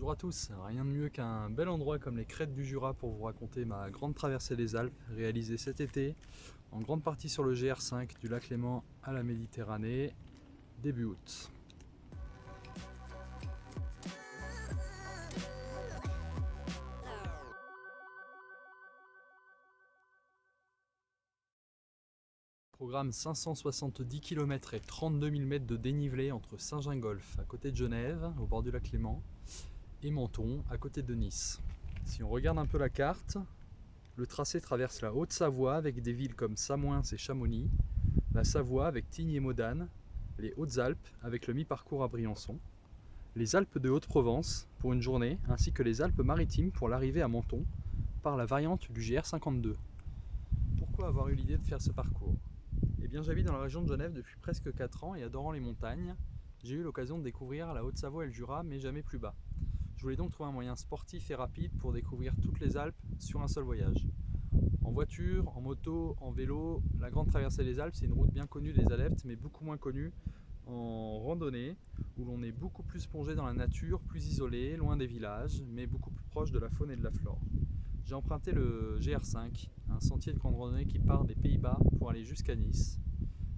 Bonjour à tous, rien de mieux qu'un bel endroit comme les crêtes du Jura pour vous raconter ma grande traversée des Alpes réalisée cet été, en grande partie sur le GR5 du lac Léman à la Méditerranée, début août. Programme 570 km et 32 000 mètres de dénivelé entre Saint-Gingolph, à côté de Genève, au bord du lac Léman, et Menton, à côté de Nice. Si on regarde un peu la carte, le tracé traverse la Haute-Savoie avec des villes comme Samoins et Chamonix, la Savoie avec Tignes et Modane, les Hautes-Alpes avec le mi-parcours à Briançon, les Alpes de Haute-Provence pour une journée, ainsi que les Alpes-Maritimes pour l'arrivée à Menton par la variante du GR52. Pourquoi avoir eu l'idée de faire ce parcours? Eh bien, j'habite dans la région de Genève depuis presque 4 ans et adorant les montagnes, j'ai eu l'occasion de découvrir la Haute-Savoie et le Jura, mais jamais plus bas. Je voulais donc trouver un moyen sportif et rapide pour découvrir toutes les Alpes sur un seul voyage. En voiture, en moto, en vélo, la grande traversée des Alpes, c'est une route bien connue des adeptes, mais beaucoup moins connue en randonnée, où l'on est beaucoup plus plongé dans la nature, plus isolé, loin des villages, mais beaucoup plus proche de la faune et de la flore. J'ai emprunté le GR5, un sentier de grande randonnée qui part des Pays-Bas pour aller jusqu'à Nice,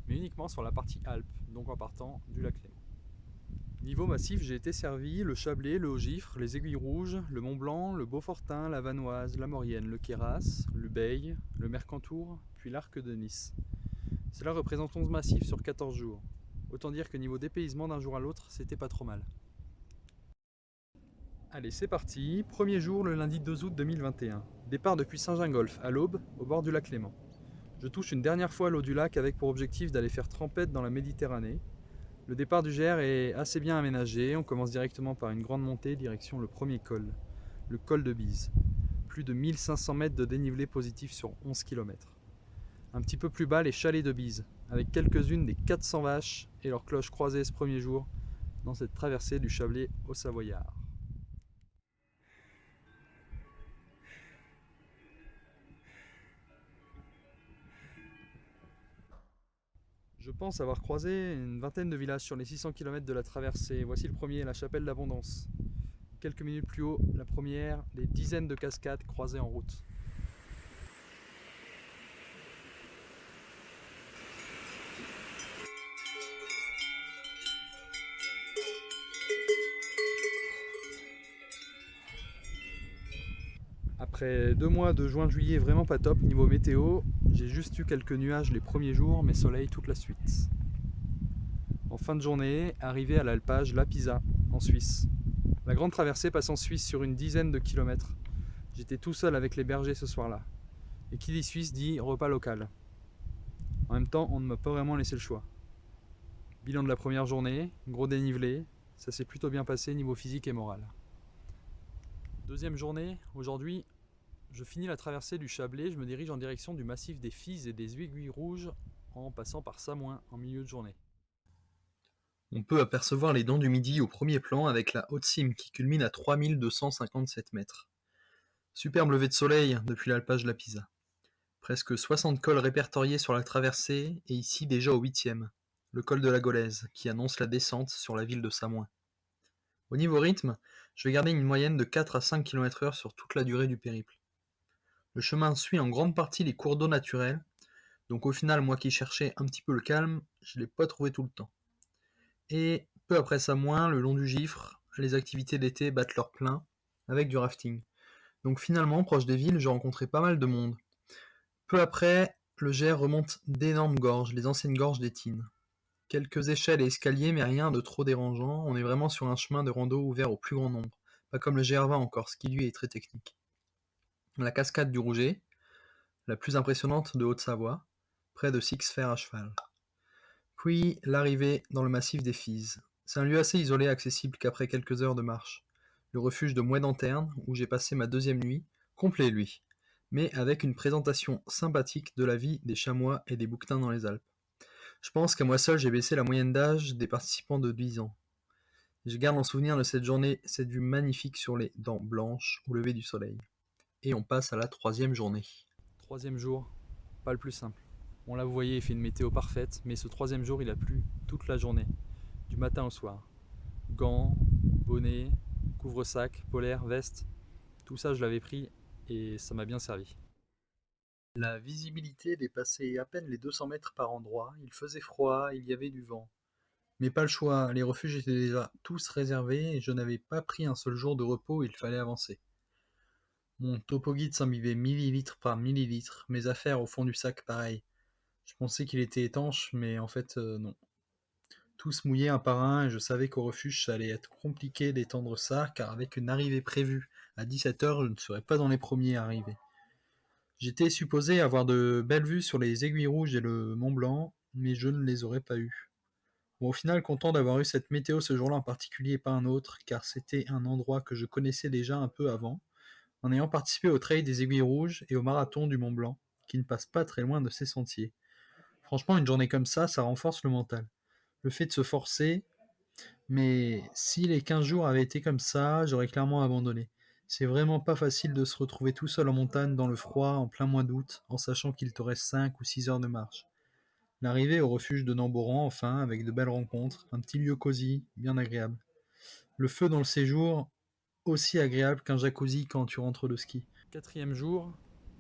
mais uniquement sur la partie Alpes, donc en partant du lac Léman. Niveau massif, j'ai été servi le Chablais, le Haut-Gifre, les Aiguilles Rouges, le Mont Blanc, le Beaufortin, la Vanoise, la Maurienne, le Queyras, le Beil, le Mercantour, puis l'Arc de Nice. Cela représente 11 massifs sur 14 jours. Autant dire que niveau dépaysement d'un jour à l'autre, c'était pas trop mal. Allez, c'est parti. Premier jour, le lundi 2 août 2021. Départ depuis Saint-Gingolph, à l'aube, au bord du lac Léman. Je touche une dernière fois l'eau du lac avec pour objectif d'aller faire trempette dans la Méditerranée. Le départ du GR est assez bien aménagé, on commence directement par une grande montée direction le premier col, le col de Bise. Plus de 1500 mètres de dénivelé positif sur 11 km. Un petit peu plus bas, les chalets de Bise, avec quelques-unes des 400 vaches et leurs cloches croisées ce premier jour dans cette traversée du Chablais au Savoyard. Je pense avoir croisé une vingtaine de villages sur les 600 km de la traversée. Voici le premier, la chapelle d'Abondance. Quelques minutes plus haut, la première, des dizaines de cascades croisées en route. Après 2 mois de juin-juillet vraiment pas top niveau météo, j'ai juste eu quelques nuages les premiers jours, mais soleil toute la suite. En fin de journée, arrivé à l'alpage La Pisa, en Suisse. La grande traversée passe en Suisse sur une dizaine de kilomètres. J'étais tout seul avec les bergers ce soir-là. Et qui dit Suisse dit repas local. En même temps, on ne m'a pas vraiment laissé le choix. Bilan de la première journée, gros dénivelé, ça s'est plutôt bien passé niveau physique et moral. Deuxième journée, aujourd'hui, je finis la traversée du Chablais, je me dirige en direction du massif des Fises et des Aiguilles Rouges en passant par Samoins en milieu de journée. On peut apercevoir les Dents du Midi au premier plan avec la haute cime qui culmine à 3257 mètres. Superbe lever de soleil depuis l'alpage La Pisa. Presque 60 cols répertoriés sur la traversée et ici déjà au 8e, le col de la Golaise qui annonce la descente sur la ville de Samoins. Au niveau rythme, je vais garder une moyenne de 4 à 5 km/h sur toute la durée du périple. Le chemin suit en grande partie les cours d'eau naturels, donc au final moi qui cherchais un petit peu le calme, je ne l'ai pas trouvé tout le temps. Et peu après Samoins, le long du Gifre, les activités d'été battent leur plein, avec du rafting. Donc finalement, proche des villes, j'ai rencontré pas mal de monde. Peu après, le GR remonte d'énormes gorges, les anciennes gorges des Tines. Quelques échelles et escaliers, mais rien de trop dérangeant, on est vraiment sur un chemin de rando ouvert au plus grand nombre. Pas comme le GR20 en Corse, qui lui est très technique. La cascade du Rouget, la plus impressionnante de Haute-Savoie, près de Six-Fers à cheval. Puis l'arrivée dans le massif des Fises. C'est un lieu assez isolé, accessible qu'après quelques heures de marche. Le refuge de Mouais-d'Anterne, où j'ai passé ma deuxième nuit, complet lui, mais avec une présentation sympathique de la vie des chamois et des bouquetins dans les Alpes. Je pense qu'à moi seul, j'ai baissé la moyenne d'âge des participants de 10 ans. Je garde en souvenir de cette journée cette vue magnifique sur les Dents Blanches au lever du soleil. Et on passe à la troisième journée. Troisième jour, pas le plus simple. On l'a, vous voyez, il fait une météo parfaite, mais ce troisième jour, il a plu toute la journée, du matin au soir. Gants, bonnet, couvre-sac, polaire, veste, tout ça je l'avais pris et ça m'a bien servi. La visibilité dépassait à peine les 200 mètres par endroit, il faisait froid, il y avait du vent. Mais pas le choix, les refuges étaient déjà tous réservés et je n'avais pas pris un seul jour de repos, il fallait avancer. Mon topo-guide s'imbibait millilitre par millilitre, mes affaires au fond du sac pareil. Je pensais qu'il était étanche, mais en fait non. Tous mouillés un par un et je savais qu'au refuge ça allait être compliqué d'étendre ça, car avec une arrivée prévue à 17h, je ne serais pas dans les premiers à arriver. J'étais supposé avoir de belles vues sur les Aiguilles Rouges et le Mont Blanc, mais je ne les aurais pas eues. Bon, au final, content d'avoir eu cette météo ce jour-là en particulier et pas un autre, car c'était un endroit que je connaissais déjà un peu avant, en ayant participé au trail des Aiguilles Rouges et au marathon du Mont Blanc, qui ne passe pas très loin de ces sentiers. Franchement, une journée comme ça renforce le mental. Le fait de se forcer, mais si les 15 jours avaient été comme ça, j'aurais clairement abandonné. C'est vraiment pas facile de se retrouver tout seul en montagne dans le froid en plein mois d'août, en sachant qu'il te reste 5 ou 6 heures de marche. L'arrivée au refuge de Namboran, enfin, avec de belles rencontres, un petit lieu cosy, bien agréable. Le feu dans le séjour, aussi agréable qu'un jacuzzi quand tu rentres de ski. Quatrième jour,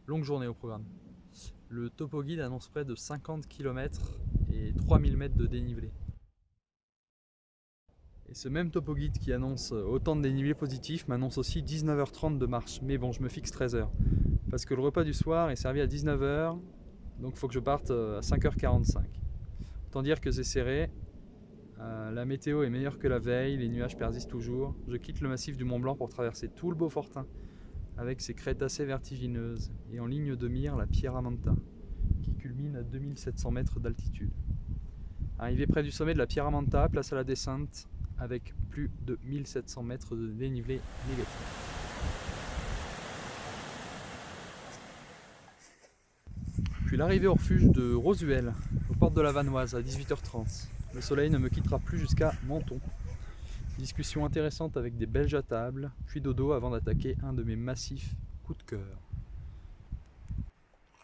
longue journée au programme. Le topo guide annonce près de 50 km et 3000 mètres de dénivelé. Et ce même topo guide qui annonce autant de dénivelé positif m'annonce aussi 19h30 de marche. Mais bon, je me fixe 13h. Parce que le repas du soir est servi à 19h, donc il faut que je parte à 5h45. Autant dire que c'est serré. La météo est meilleure que la veille, les nuages persistent toujours. Je quitte le massif du Mont Blanc pour traverser tout le Beaufortin, avec ses crêtes assez vertigineuses, et en ligne de mire la Pierra Manta, qui culmine à 2700 mètres d'altitude. Arrivé près du sommet de la Pierra Manta, place à la descente, avec plus de 1700 mètres de dénivelé négatif. Puis l'arrivée au refuge de Rosuel, aux portes de la Vanoise, à 18h30. Le soleil ne me quittera plus jusqu'à Menton. Discussion intéressante avec des Belges à table, puis dodo avant d'attaquer un de mes massifs coups de cœur.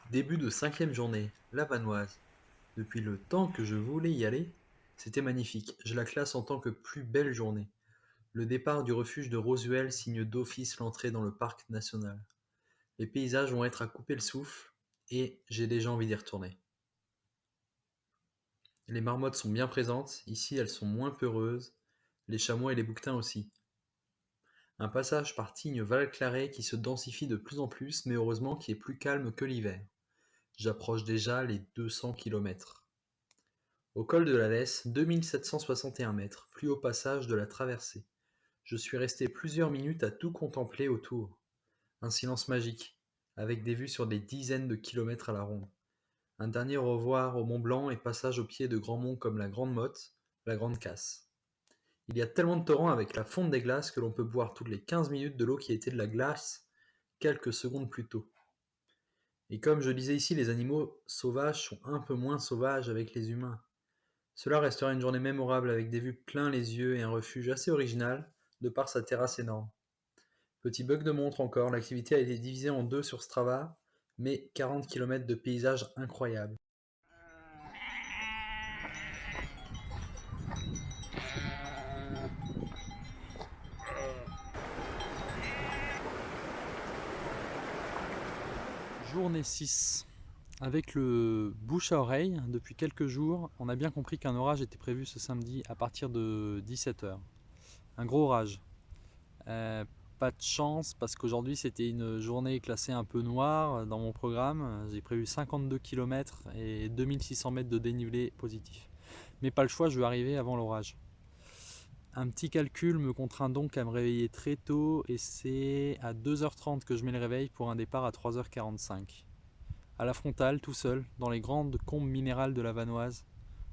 Début de 5e journée, la Vanoise. Depuis le temps que je voulais y aller, c'était magnifique. Je la classe en tant que plus belle journée. Le départ du refuge de Rosuel signe d'office l'entrée dans le parc national. Les paysages vont être à couper le souffle et j'ai déjà envie d'y retourner. Les marmottes sont bien présentes, ici elles sont moins peureuses, les chamois et les bouquetins aussi. Un passage par Tignes-Val-Claret qui se densifie de plus en plus, mais heureusement qui est plus calme que l'hiver. J'approche déjà les 200 km. Au col de la Lesse, 2761 mètres, plus haut passage de la traversée. Je suis resté plusieurs minutes à tout contempler autour. Un silence magique, avec des vues sur des dizaines de kilomètres à la ronde. Un dernier au revoir au Mont Blanc et passage au pied de grands monts comme la Grande Motte, la Grande Casse. Il y a tellement de torrents avec la fonte des glaces que l'on peut boire toutes les 15 minutes de l'eau qui était de la glace quelques secondes plus tôt. Et comme je disais ici, les animaux sauvages sont un peu moins sauvages avec les humains. Cela restera une journée mémorable avec des vues plein les yeux et un refuge assez original de par sa terrasse énorme. Petit bug de montre encore, l'activité a été divisée en 2 sur Strava, mais 40 km de paysages incroyables. Journée 6. Avec le bouche à oreille, depuis quelques jours, on a bien compris qu'un orage était prévu ce samedi à partir de 17h. Un gros orage. Pas de chance parce qu'aujourd'hui c'était une journée classée un peu noire dans mon programme. J'ai prévu 52 km et 2600 mètres de dénivelé positif. Mais pas le choix, je veux arriver avant l'orage. Un petit calcul me contraint donc à me réveiller très tôt et c'est à 2h30 que je mets le réveil pour un départ à 3h45. À la frontale, tout seul, dans les grandes combes minérales de la Vanoise,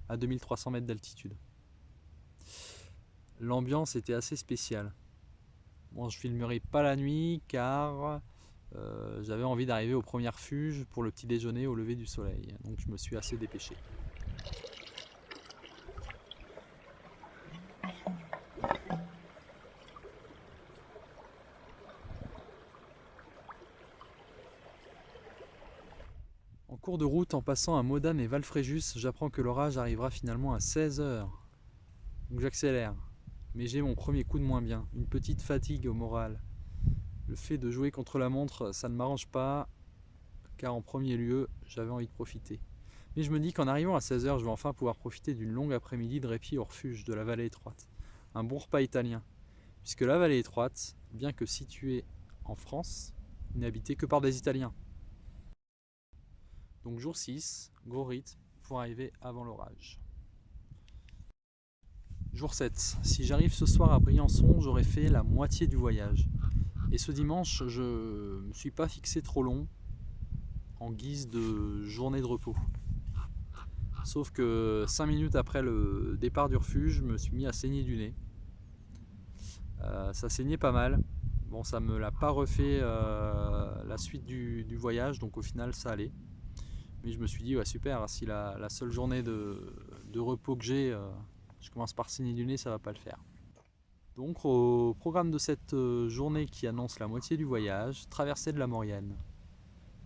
à 2300 mètres d'altitude. L'ambiance était assez spéciale. Bon, je filmerai pas la nuit car j'avais envie d'arriver au premier refuge pour le petit déjeuner au lever du soleil. Donc je me suis assez dépêché. En cours de route, en passant à Modane et Valfréjus, j'apprends que l'orage arrivera finalement à 16h. Donc j'accélère. mais j'ai mon premier coup de moins bien, une petite fatigue au moral. Le fait de jouer contre la montre, ça ne m'arrange pas, car en premier lieu, j'avais envie de profiter. Mais je me dis qu'en arrivant à 16 h, je vais enfin pouvoir profiter d'une longue après-midi de répit au refuge de la vallée étroite. Un bon repas italien, puisque la vallée étroite, bien que située en France, n'est habitée que par des Italiens. Donc jour 6, gros rythme pour arriver avant l'orage. Jour 7, si j'arrive ce soir à Briançon, j'aurai fait la moitié du voyage. Et ce dimanche, je ne me suis pas fixé trop long en guise de journée de repos. Sauf que 5 minutes après le départ du refuge, je me suis mis à saigner du nez. Ça saignait pas mal. Bon, ça me l'a pas refait la suite du voyage, donc au final ça allait. Mais je me suis dit, ouais, super, si la seule journée de repos que j'ai, je commence par saigner du nez, ça va pas le faire. Donc au programme de cette journée qui annonce la moitié du voyage, traversée de la Maurienne.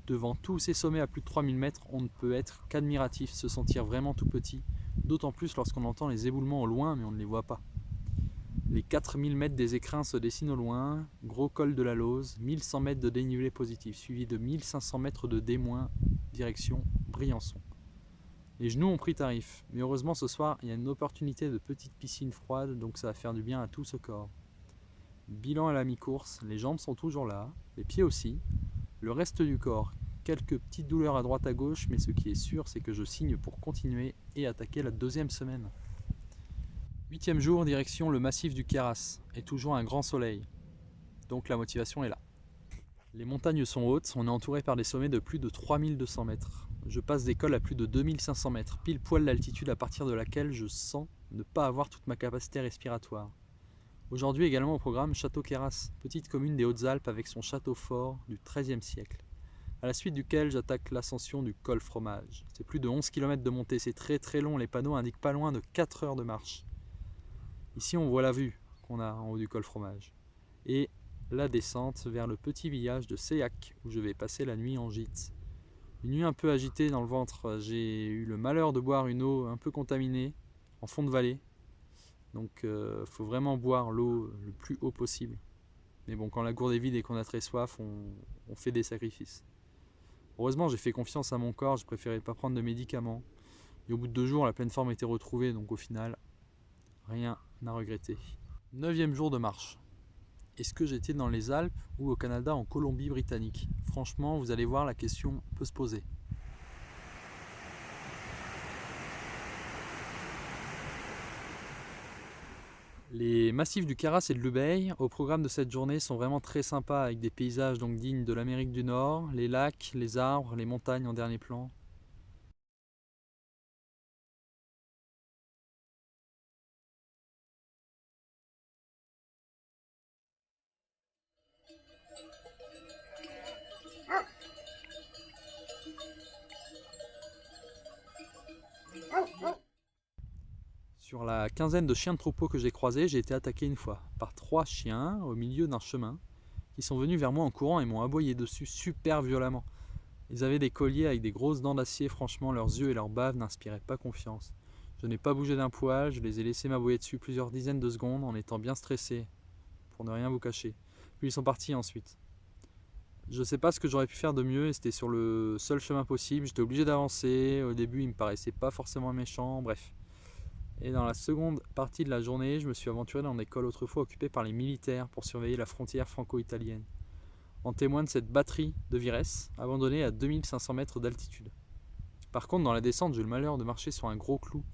Devant tous ces sommets à plus de 3000 mètres, on ne peut être qu'admiratif, se sentir vraiment tout petit, d'autant plus lorsqu'on entend les éboulements au loin mais on ne les voit pas. Les 4000 mètres des écrins se dessinent au loin, gros col de la Lose, 1100 mètres de dénivelé positif, suivi de 1500 mètres de D-, direction Briançon. Les genoux ont pris tarif, mais heureusement ce soir il y a une opportunité de petite piscine froide, donc ça va faire du bien à tout ce corps. Bilan à la mi-course, les jambes sont toujours là, les pieds aussi, le reste du corps, quelques petites douleurs à droite à gauche, mais ce qui est sûr c'est que je signe pour continuer et attaquer la deuxième semaine. 8e jour, direction le massif du Queyras, et toujours un grand soleil, donc la motivation est là. Les montagnes sont hautes, on est entouré par des sommets de plus de 3200 mètres. Je passe des cols à plus de 2500 mètres, pile poil l'altitude à partir de laquelle je sens ne pas avoir toute ma capacité respiratoire. Aujourd'hui également au programme Château Queyras, petite commune des Hautes-Alpes avec son château fort du XIIIe siècle. À la suite duquel j'attaque l'ascension du col Fromage. C'est plus de 11 km de montée, c'est très long, les panneaux indiquent pas loin de 4 heures de marche. Ici on voit la vue qu'on a en haut du col Fromage. Et la descente vers le petit village de Séac où je vais passer la nuit en gîte. Une nuit un peu agitée dans le ventre, j'ai eu le malheur de boire une eau un peu contaminée en fond de vallée. Donc faut vraiment boire l'eau le plus haut possible. Mais bon, quand la gourde est vide et qu'on a très soif, on fait des sacrifices. Heureusement, j'ai fait confiance à mon corps, je préférais pas prendre de médicaments. Et au bout de 2 jours, la pleine forme était retrouvée, donc au final, rien à regretter. 9e jour de marche. Est-ce que j'étais dans les Alpes ou au Canada en Colombie-Britannique? Franchement, vous allez voir, la question peut se poser. Les massifs du Queyras et de l'Ubaye au programme de cette journée sont vraiment très sympas avec des paysages donc dignes de l'Amérique du Nord, les lacs, les arbres, les montagnes en dernier plan. Sur la quinzaine de chiens de troupeau que j'ai croisés, j'ai été attaqué une fois par 3 chiens au milieu d'un chemin qui sont venus vers moi en courant et m'ont aboyé dessus super violemment. Ils avaient des colliers avec des grosses dents d'acier, franchement leurs yeux et leurs baves n'inspiraient pas confiance. Je n'ai pas bougé d'un poil, je les ai laissés m'aboyer dessus plusieurs dizaines de secondes en étant bien stressé, pour ne rien vous cacher. Puis ils sont partis ensuite. Je ne sais pas ce que j'aurais pu faire de mieux et c'était sur le seul chemin possible, j'étais obligé d'avancer, au début il me paraissait pas forcément méchant, bref. Et dans la seconde partie de la journée, je me suis aventuré dans des cols autrefois occupés par les militaires pour surveiller la frontière franco-italienne. En témoigne cette batterie de Vires, abandonnée à 2500 mètres d'altitude. Par contre, dans la descente, j'ai eu le malheur de marcher sur un gros clou,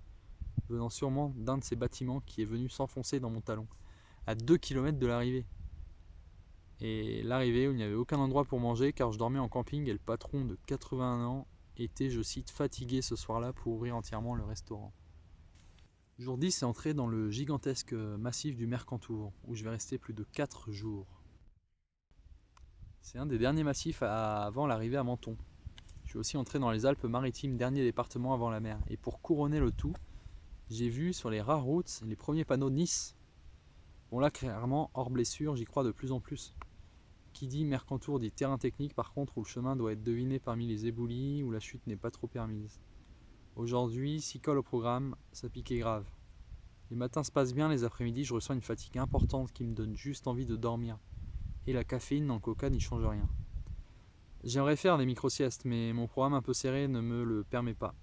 venant sûrement d'un de ces bâtiments qui est venu s'enfoncer dans mon talon, à 2 km de l'arrivée. Et l'arrivée où il n'y avait aucun endroit pour manger car je dormais en camping et le patron de 81 ans était, je cite, fatigué ce soir-là pour ouvrir entièrement le restaurant. Jour 10 est entré dans le gigantesque massif du Mercantour, où je vais rester plus de 4 jours. C'est un des derniers massifs avant l'arrivée à Menton. Je suis aussi entré dans les Alpes-Maritimes, dernier département avant la mer. Et pour couronner le tout, j'ai vu sur les rares routes les premiers panneaux Nice. Bon là, clairement, hors blessure, j'y crois de plus en plus. Qui dit Mercantour dit terrain technique, par contre, où le chemin doit être deviné parmi les éboulis, où la chute n'est pas trop permise. Aujourd'hui, 6 cols au programme, ça piquait grave. Les matins se passent bien, les après-midi je ressens une fatigue importante qui me donne juste envie de dormir. Et la caféine dans le coca n'y change rien. J'aimerais faire des micro-siestes, mais mon programme un peu serré ne me le permet pas.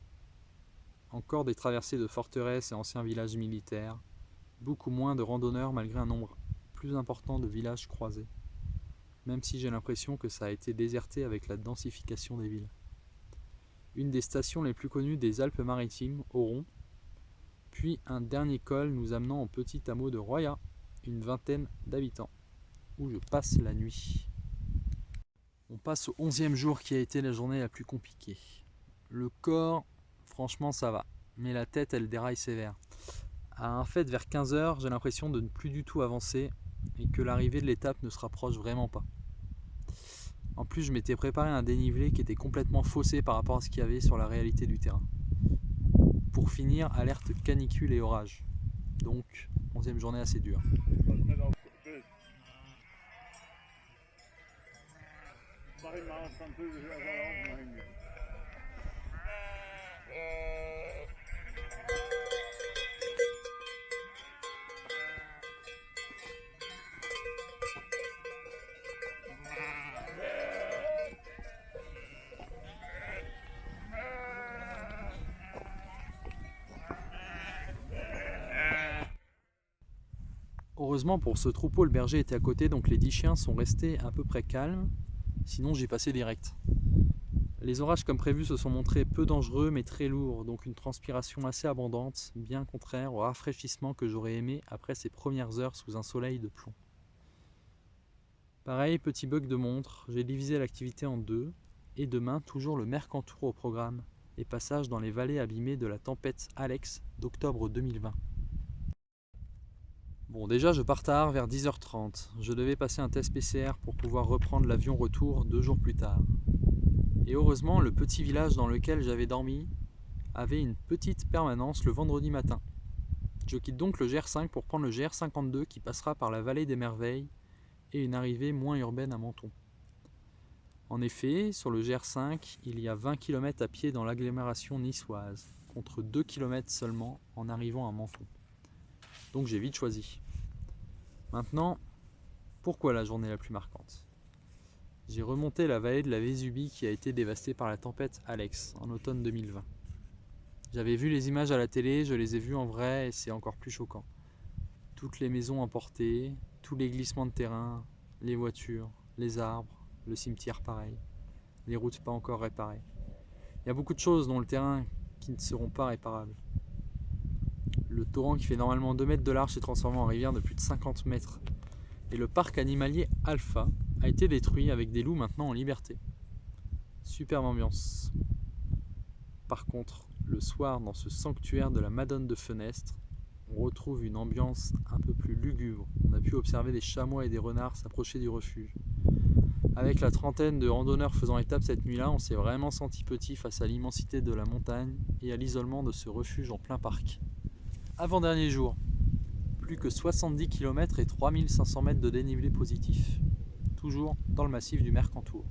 Encore des traversées de forteresses et anciens villages militaires, beaucoup moins de randonneurs malgré un nombre plus important de villages croisés, même si j'ai l'impression que ça a été déserté avec la densification des villes. Une des stations les plus connues des Alpes-Maritimes, Oron, puis un dernier col nous amenant au petit hameau de Roya, une vingtaine d'habitants, où je passe la nuit. On passe au 11e jour qui a été la journée la plus compliquée. Le corps, franchement ça va, mais la tête elle déraille sévère. En fait, vers 15 h, j'ai l'impression de ne plus du tout avancer et que l'arrivée de l'étape ne se rapproche vraiment pas. En plus, je m'étais préparé un dénivelé qui était complètement faussé par rapport à ce qu'il y avait sur la réalité du terrain. Pour finir, alerte canicule et orage. Donc, 11e journée assez dure. Heureusement pour ce troupeau, le berger était à côté, donc les 10 chiens sont restés à peu près calmes, sinon j'ai passé direct. Les orages comme prévu se sont montrés peu dangereux mais très lourds, donc une transpiration assez abondante, bien contraire au rafraîchissement que j'aurais aimé après ces premières heures sous un soleil de plomb. Pareil, petit bug de montre, j'ai divisé l'activité en deux, et demain toujours le Mercantour au programme, et passage dans les vallées abîmées de la tempête Alex d'octobre 2020. Bon, déjà je pars tard vers 10h30, je devais passer un test PCR pour pouvoir reprendre l'avion retour 2 jours plus tard. Et heureusement, le petit village dans lequel j'avais dormi avait une petite permanence le vendredi matin. Je quitte donc le GR5 pour prendre le GR52 qui passera par la vallée des Merveilles et une arrivée moins urbaine à Menton. En effet, sur le GR5, il y a 20 km à pied dans l'agglomération niçoise, contre 2 km seulement en arrivant à Menton. Donc j'ai vite choisi. Maintenant, pourquoi la journée la plus marquante ? J'ai remonté la vallée de la Vésubie qui a été dévastée par la tempête Alex en automne 2020. J'avais vu les images à la télé, je les ai vues en vrai et c'est encore plus choquant. Toutes les maisons emportées, tous les glissements de terrain, les voitures, les arbres, le cimetière pareil, les routes pas encore réparées. Il y a beaucoup de choses dans le terrain qui ne seront pas réparables. Le torrent qui fait normalement 2 mètres de large s'est transformé en rivière de plus de 50 mètres. Et le parc animalier Alpha a été détruit avec des loups maintenant en liberté. Superbe ambiance. Par contre, le soir, dans ce sanctuaire de la Madone de Fenestre, on retrouve une ambiance un peu plus lugubre. On a pu observer des chamois et des renards s'approcher du refuge. Avec la trentaine de randonneurs faisant étape cette nuit-là, on s'est vraiment senti petit face à l'immensité de la montagne et à l'isolement de ce refuge en plein parc. Avant-dernier jour, plus que 70 km et 3500 mètres de dénivelé positif, toujours dans le massif du Mercantour.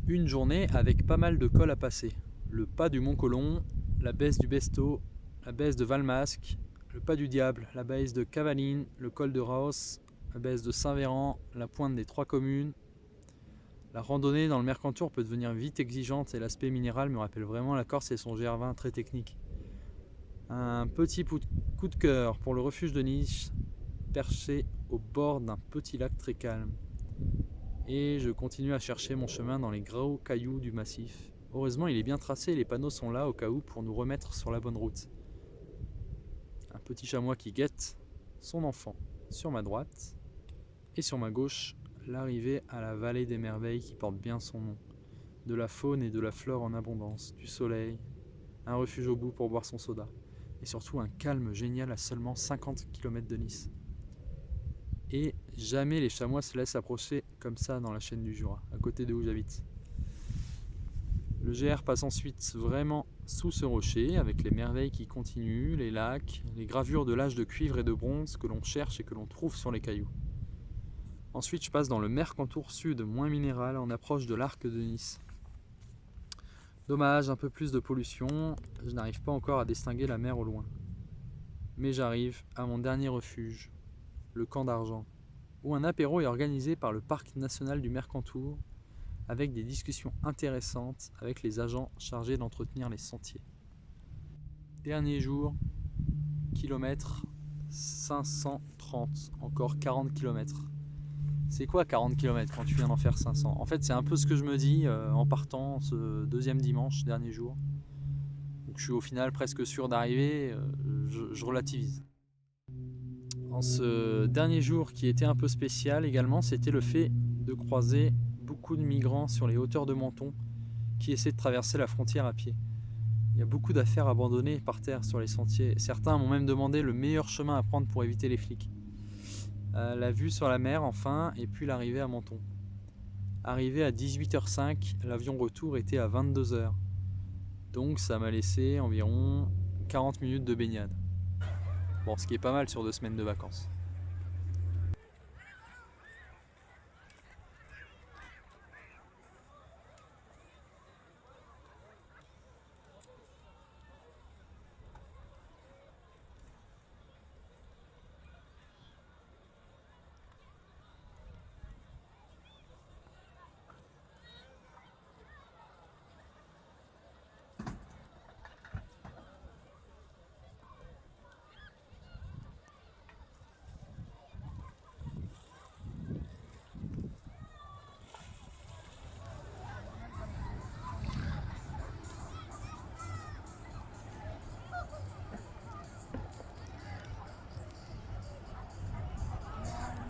Une journée avec pas mal de cols à passer. Le pas du Mont Colomb, la baisse du Besto, la baisse de Valmasque, le pas du Diable, la baisse de Cavaline, le col de Raos, la baisse de Saint-Véran, la pointe des 3 communes. La randonnée dans le Mercantour peut devenir vite exigeante et l'aspect minéral me rappelle vraiment la Corse et son GR20 très technique. Un petit coup de cœur pour le refuge de Nice, perché au bord d'un petit lac très calme. Et je continue à chercher mon chemin dans les gros cailloux du massif. Heureusement, il est bien tracé et les panneaux sont là au cas où pour nous remettre sur la bonne route. Un petit chamois qui guette son enfant sur ma droite et sur ma gauche, l'arrivée à la vallée des merveilles qui porte bien son nom. De la faune et de la flore en abondance, du soleil, un refuge au bout pour boire son soda. Et surtout un calme génial à seulement 50 km de Nice. Et jamais les chamois se laissent approcher comme ça dans la chaîne du Jura, à côté de où j'habite. Le GR passe ensuite vraiment sous ce rocher, avec les merveilles qui continuent, les lacs, les gravures de l'âge de cuivre et de bronze que l'on cherche et que l'on trouve sur les cailloux. Ensuite, je passe dans le Mercantour Sud, moins minéral, en approche de l'arc de Nice. Dommage, un peu plus de pollution, je n'arrive pas encore à distinguer la mer au loin. Mais j'arrive à mon dernier refuge, le camp d'Argent, où un apéro est organisé par le Parc national du Mercantour, avec des discussions intéressantes avec les agents chargés d'entretenir les sentiers. Dernier jour, kilomètre 530, encore 40 km. C'est quoi 40 km quand tu viens d'en faire 500? En fait, c'est un peu ce que je me dis en partant ce deuxième dimanche, dernier jour. Donc je suis au final presque sûr d'arriver, je relativise. En ce dernier jour qui était un peu spécial également, c'était le fait de croiser beaucoup de migrants sur les hauteurs de Menton qui essaient de traverser la frontière à pied. Il y a beaucoup d'affaires abandonnées par terre sur les sentiers. Certains m'ont même demandé le meilleur chemin à prendre pour éviter les flics. La vue sur la mer enfin, et puis l'arrivée à Menton. Arrivé à 18h05, l'avion retour était à 22h. Donc ça m'a laissé environ 40 minutes de baignade. Bon, ce qui est pas mal sur 2 semaines de vacances.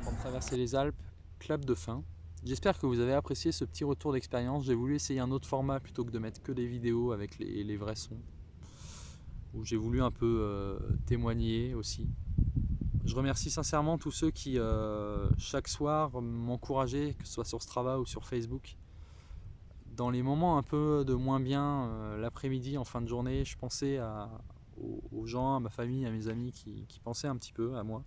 Pour traverser les Alpes, clap de fin. J'espère que vous avez apprécié ce petit retour d'expérience. J'ai voulu essayer un autre format plutôt que de mettre que des vidéos avec les vrais sons. Où j'ai voulu un peu témoigner aussi. Je remercie sincèrement tous ceux qui, chaque soir, m'encourageaient, que ce soit sur Strava ou sur Facebook. Dans les moments un peu de moins bien, l'après-midi, en fin de journée, je pensais aux gens, à ma famille, à mes amis qui pensaient un petit peu à moi.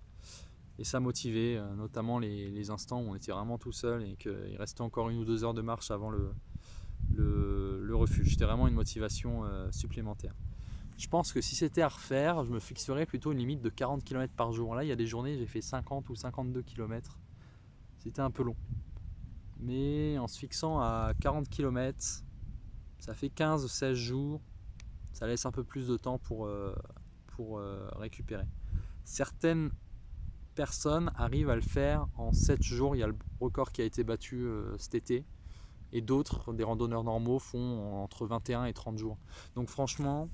Et ça motivait, notamment les instants où on était vraiment tout seul et qu'il restait encore 1 ou 2 heures de marche avant le refuge. C'était vraiment une motivation supplémentaire. Je pense que si c'était à refaire, je me fixerais plutôt une limite de 40 km par jour. Là, il y a des journées, j'ai fait 50 ou 52 km. C'était un peu long. Mais en se fixant à 40 km, ça fait 15-16 jours. Ça laisse un peu plus de temps pour récupérer. Certaines personnes arrivent à le faire en 7 jours. Il y a le record qui a été battu cet été. Et d'autres, des randonneurs normaux, font entre 21 et 30 jours. Donc franchement,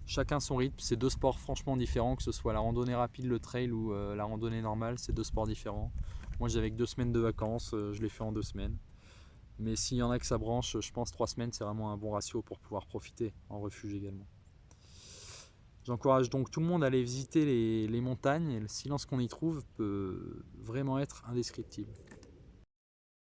chacun son rythme. C'est 2 sports franchement différents, que ce soit la randonnée rapide, le trail ou la randonnée normale. C'est 2 sports différents. Moi j'avais que 2 semaines de vacances, je l'ai fait en 2 semaines. Mais s'il y en a que ça branche, je pense 3 semaines c'est vraiment un bon ratio pour pouvoir profiter en refuge également. J'encourage donc tout le monde à aller visiter les montagnes, et le silence qu'on y trouve peut vraiment être indescriptible.